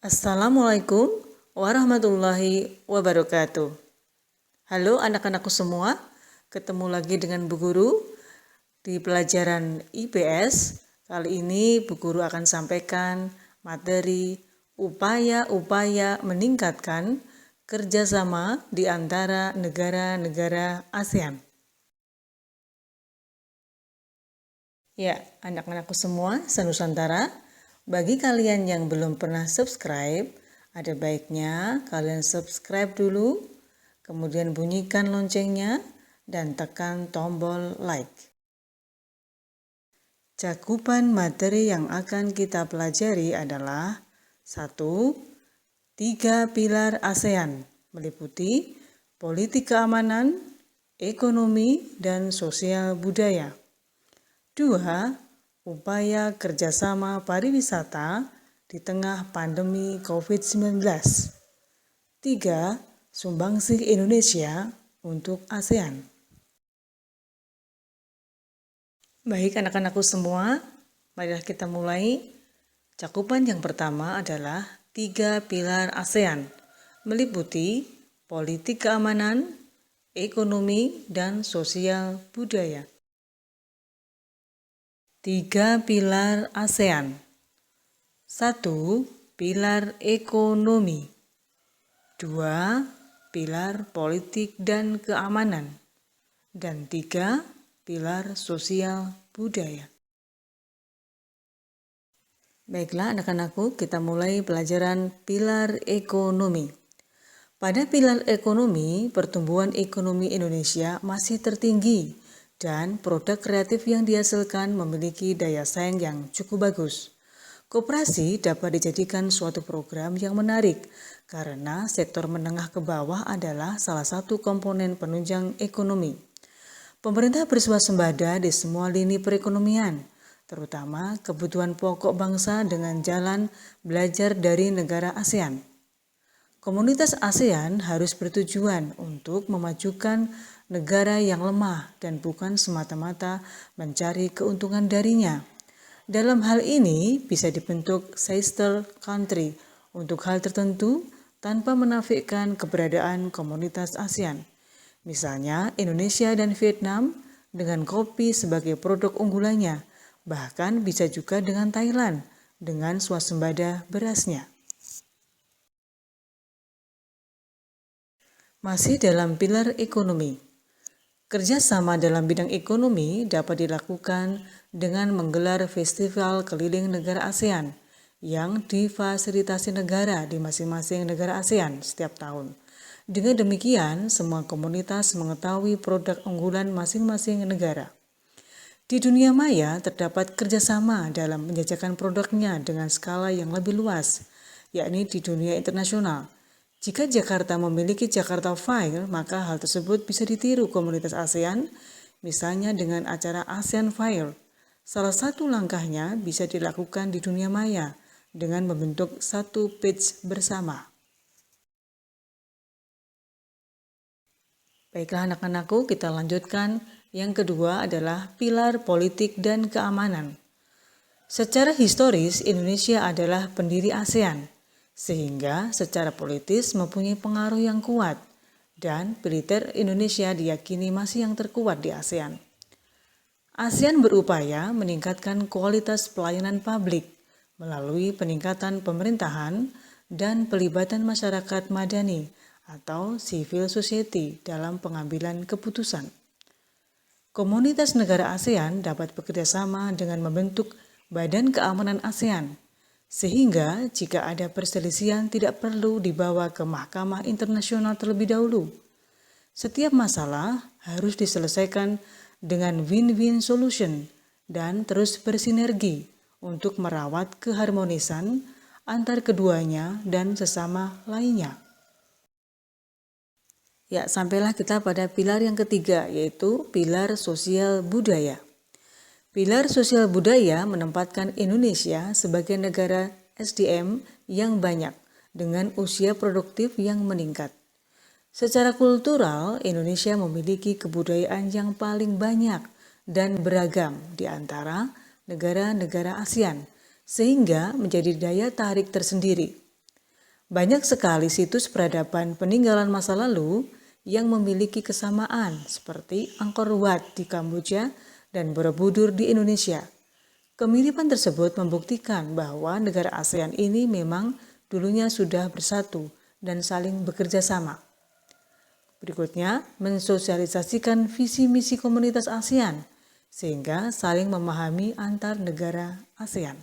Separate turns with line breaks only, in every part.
Assalamualaikum warahmatullahi wabarakatuh. Halo anak-anakku semua, ketemu lagi dengan Bu Guru di pelajaran IPS. Kali ini Bu Guru akan sampaikan materi upaya-upaya meningkatkan kerjasama di antara negara-negara ASEAN. Ya, anak-anakku semua, senusantara, bagi kalian yang belum pernah subscribe, ada baiknya kalian subscribe dulu, kemudian bunyikan loncengnya, dan tekan tombol like. Cakupan materi yang akan kita pelajari adalah 1. 3 pilar ASEAN, meliputi politik keamanan, ekonomi, dan sosial budaya. 2. Upaya kerjasama pariwisata di tengah pandemi COVID-19. 3. Sumbangsih Indonesia untuk ASEAN. Baik anak-anakku semua, marilah kita mulai. Cakupan yang pertama adalah 3 pilar ASEAN, meliputi politik keamanan, ekonomi, dan sosial budaya. 3 pilar ASEAN. 1. Pilar ekonomi. 2. Pilar politik dan keamanan. Dan 3. Pilar sosial budaya. Baiklah anak-anakku, kita mulai pelajaran pilar ekonomi. Pada pilar ekonomi, pertumbuhan ekonomi Indonesia masih tertinggi dan produk kreatif yang dihasilkan memiliki daya saing yang cukup bagus. Koperasi dapat dijadikan suatu program yang menarik karena sektor menengah ke bawah adalah salah satu komponen penunjang ekonomi. Pemerintah bersuasembada di semua lini perekonomian, terutama kebutuhan pokok bangsa dengan jalan belajar dari negara ASEAN. Komunitas ASEAN harus bertujuan untuk memajukan negara yang lemah dan bukan semata-mata mencari keuntungan darinya. Dalam hal ini bisa dibentuk sister country untuk hal tertentu tanpa menafikan keberadaan komunitas ASEAN. Misalnya Indonesia dan Vietnam dengan kopi sebagai produk unggulannya, bahkan bisa juga dengan Thailand dengan swasembada berasnya. Masih dalam pilar ekonomi. Kerjasama dalam bidang ekonomi dapat dilakukan dengan menggelar festival keliling negara ASEAN yang difasilitasi negara di masing-masing negara ASEAN setiap tahun. Dengan demikian, semua komunitas mengetahui produk unggulan masing-masing negara. Di dunia maya terdapat kerjasama dalam menjajakan produknya dengan skala yang lebih luas, yakni di dunia internasional. Jika Jakarta memiliki Jakarta Fair, maka hal tersebut bisa ditiru komunitas ASEAN, misalnya dengan acara ASEAN Fair. Salah satu langkahnya bisa dilakukan di dunia maya dengan membentuk satu page bersama. Baiklah anak-anakku, kita lanjutkan. Yang kedua adalah pilar politik dan keamanan. Secara historis, Indonesia adalah pendiri ASEAN, sehingga secara politis mempunyai pengaruh yang kuat dan militer Indonesia diyakini masih yang terkuat di ASEAN. ASEAN berupaya meningkatkan kualitas pelayanan publik melalui peningkatan pemerintahan dan pelibatan masyarakat madani atau civil society dalam pengambilan keputusan. Komunitas negara ASEAN dapat bekerjasama dengan membentuk Badan Keamanan ASEAN, sehingga jika ada perselisihan tidak perlu dibawa ke mahkamah internasional terlebih dahulu. Setiap masalah harus diselesaikan dengan win-win solution dan terus bersinergi untuk merawat keharmonisan antar keduanya dan sesama lainnya. Ya, sampailah kita pada pilar yang ketiga, yaitu pilar sosial budaya. Pilar sosial budaya menempatkan Indonesia sebagai negara SDM yang banyak dengan usia produktif yang meningkat. Secara kultural, Indonesia memiliki kebudayaan yang paling banyak dan beragam di antara negara-negara ASEAN, sehingga menjadi daya tarik tersendiri. Banyak sekali situs peradaban peninggalan masa lalu yang memiliki kesamaan seperti Angkor Wat di Kamboja dan Borobudur di Indonesia. Kemiripan tersebut membuktikan bahwa negara ASEAN ini memang dulunya sudah bersatu dan saling bekerja sama. Berikutnya, mensosialisasikan visi misi komunitas ASEAN sehingga saling memahami antar negara ASEAN.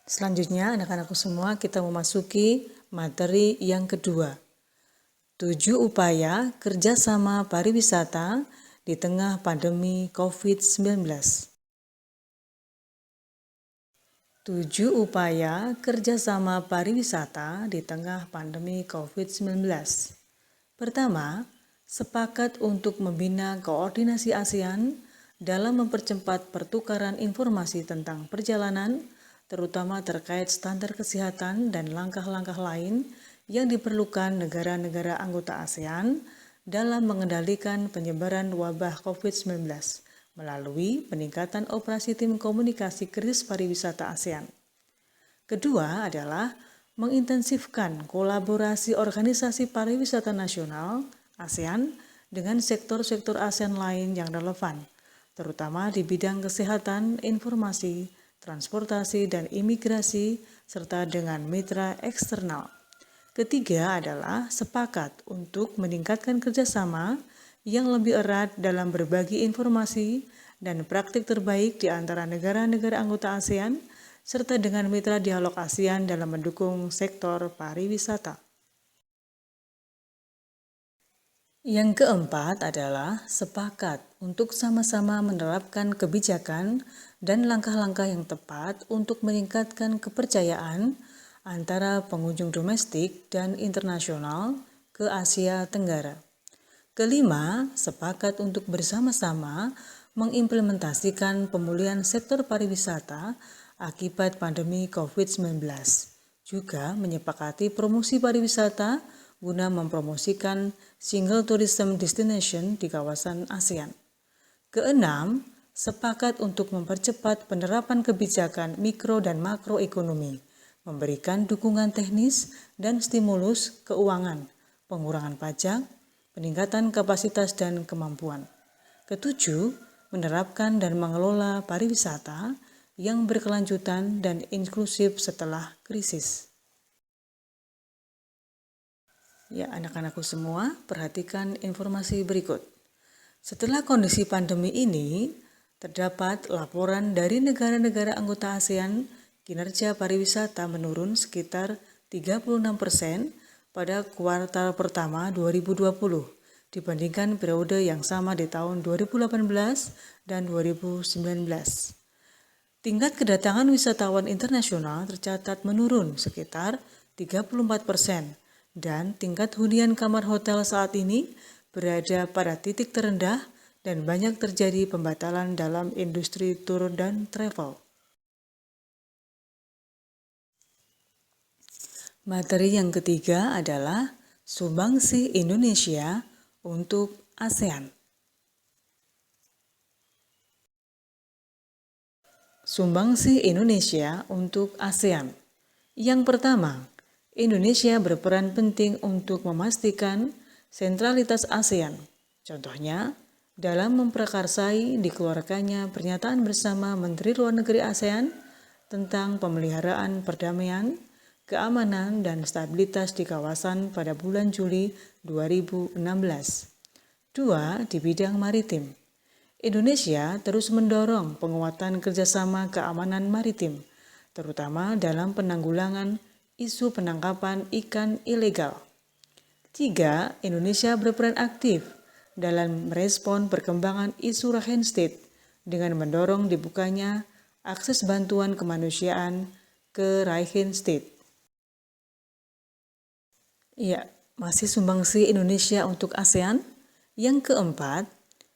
Selanjutnya, anak-anakku semua, kita memasuki materi yang kedua. 7 upaya kerjasama pariwisata di tengah pandemi COVID-19. 7 upaya kerjasama pariwisata di tengah pandemi COVID-19. Pertama, sepakat untuk membina koordinasi ASEAN dalam mempercepat pertukaran informasi tentang perjalanan, terutama terkait standar kesehatan dan langkah-langkah lain yang diperlukan negara-negara anggota ASEAN dalam mengendalikan penyebaran wabah COVID-19 melalui peningkatan operasi tim komunikasi krisis pariwisata ASEAN. Kedua adalah mengintensifkan kolaborasi organisasi pariwisata nasional ASEAN dengan sektor-sektor ASEAN lain yang relevan, terutama di bidang kesehatan, informasi, transportasi, dan imigrasi, serta dengan mitra eksternal. Ketiga adalah sepakat untuk meningkatkan kerjasama yang lebih erat dalam berbagi informasi dan praktik terbaik di antara negara-negara anggota ASEAN, serta dengan mitra dialog ASEAN dalam mendukung sektor pariwisata. Yang keempat adalah sepakat untuk sama-sama menerapkan kebijakan dan langkah-langkah yang tepat untuk meningkatkan kepercayaan antara pengunjung domestik dan internasional ke Asia Tenggara. Kelima, sepakat untuk bersama-sama mengimplementasikan pemulihan sektor pariwisata akibat pandemi COVID-19. Juga menyepakati promosi pariwisata guna mempromosikan single tourism destination di kawasan ASEAN. Keenam, sepakat untuk mempercepat penerapan kebijakan mikro dan makroekonomi, memberikan dukungan teknis dan stimulus keuangan, pengurangan pajak, peningkatan kapasitas dan kemampuan. Ketujuh, menerapkan dan mengelola pariwisata yang berkelanjutan dan inklusif setelah krisis. Ya, anak-anakku semua, perhatikan informasi berikut. Setelah kondisi pandemi ini, terdapat laporan dari negara-negara anggota ASEAN kinerja pariwisata menurun sekitar 36% pada kuartal pertama 2020 dibandingkan periode yang sama di tahun 2018 dan 2019. Tingkat kedatangan wisatawan internasional tercatat menurun sekitar 34% dan tingkat hunian kamar hotel saat ini berada pada titik terendah dan banyak terjadi pembatalan dalam industri tour dan travel. Materi yang ketiga adalah sumbangsi Indonesia untuk ASEAN. Sumbangsi Indonesia untuk ASEAN. Yang pertama, Indonesia berperan penting untuk memastikan sentralitas ASEAN. Contohnya, dalam memprakarsai dikeluarkannya pernyataan bersama Menteri Luar Negeri ASEAN tentang pemeliharaan perdamaian, keamanan, dan stabilitas di kawasan pada bulan Juli 2016. Dua, di bidang maritim. Indonesia terus mendorong penguatan kerjasama keamanan maritim, terutama dalam penanggulangan isu penangkapan ikan ilegal. Tiga, Indonesia berperan aktif dalam merespon perkembangan isu Rakhine State dengan mendorong dibukanya akses bantuan kemanusiaan ke Rakhine State. Ya, masih sumbangsi Indonesia untuk ASEAN. Yang keempat,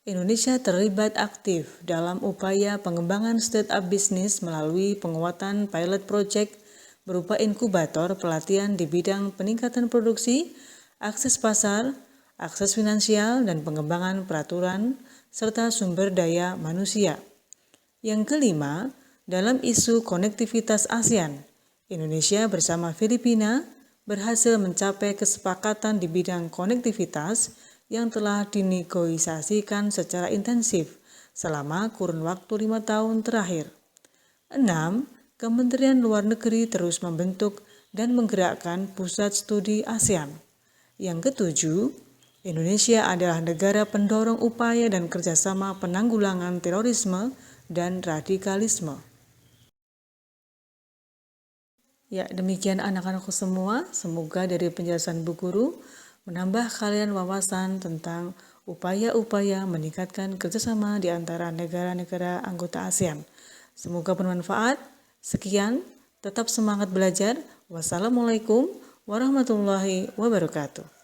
Indonesia terlibat aktif dalam upaya pengembangan startup bisnis melalui penguatan pilot project berupa inkubator pelatihan di bidang peningkatan produksi, akses pasar, akses finansial, dan pengembangan peraturan, serta sumber daya manusia. Yang kelima, dalam isu konektivitas ASEAN, Indonesia bersama Filipina berhasil mencapai kesepakatan di bidang konektivitas yang telah dinegosiasikan secara intensif selama kurun waktu 5 tahun terakhir. 6. Kementerian Luar Negeri terus membentuk dan menggerakkan pusat studi ASEAN. Yang ketujuh, Indonesia adalah negara pendorong upaya dan kerjasama penanggulangan terorisme dan radikalisme. Ya, demikian anak-anakku semua. Semoga dari penjelasan Bu Guru menambah kalian wawasan tentang upaya-upaya meningkatkan kerjasama di antara negara-negara anggota ASEAN. Semoga bermanfaat. Sekian, tetap semangat belajar. Wassalamualaikum warahmatullahi wabarakatuh.